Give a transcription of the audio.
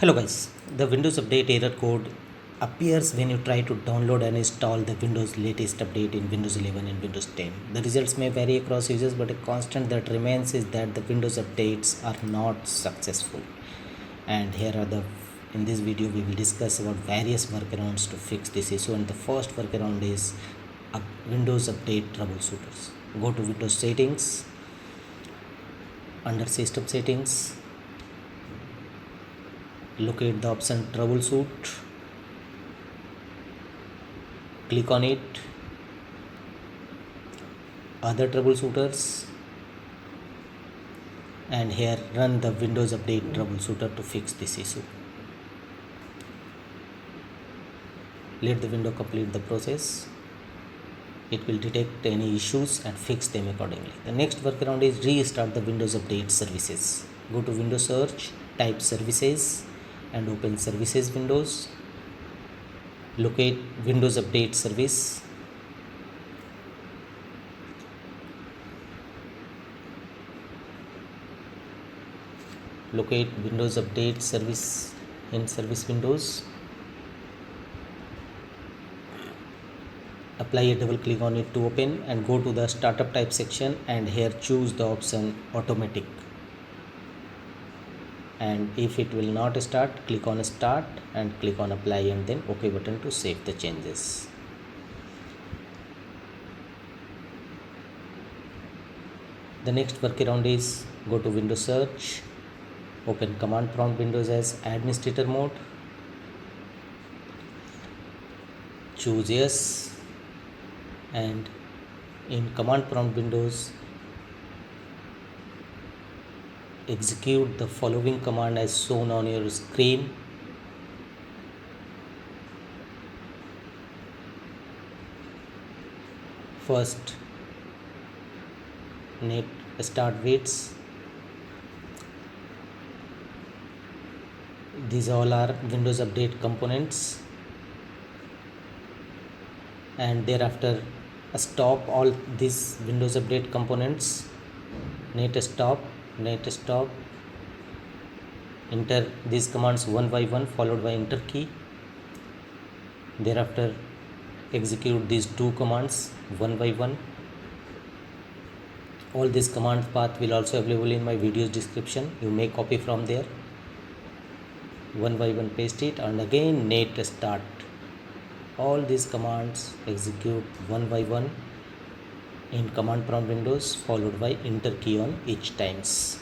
Hello guys, the Windows Update error code appears when you try to download and install the Windows latest update in Windows 11 and Windows 10. The results may vary across users, but a constant that remains is that the Windows updates are not successful. And here are in this video we will discuss about various workarounds to fix this issue, and the first workaround is Windows Update troubleshooters. Go to Windows settings, under system settings, locate the option troubleshoot, click on it, other troubleshooters, and here run the Windows Update troubleshooter to fix this issue. Let the window complete the process. It will detect any issues and fix them accordingly. The next workaround is restart the Windows Update services. Go to Windows search, type services and open services windows. Locate Windows Update service. Locate Windows Update service in service windows. Apply a double click on it to open and go to the startup type section, and here choose the option automatic. And if it will not start, click on start and click on apply and then OK button to save the changes. The next workaround is go to Windows search, open command prompt windows as administrator mode, choose yes, and in command prompt windows execute the following command as shown on your screen. First, net start waits. These all are Windows Update components, and thereafter stop all these Windows Update components. Net stop, enter these commands one by one followed by enter key. Thereafter execute these two commands one by one. All these command path will also available in my video's description. You may copy from there. One by one paste it, and again net start. All these commands execute one by one in command prompt windows followed by enter key on each times.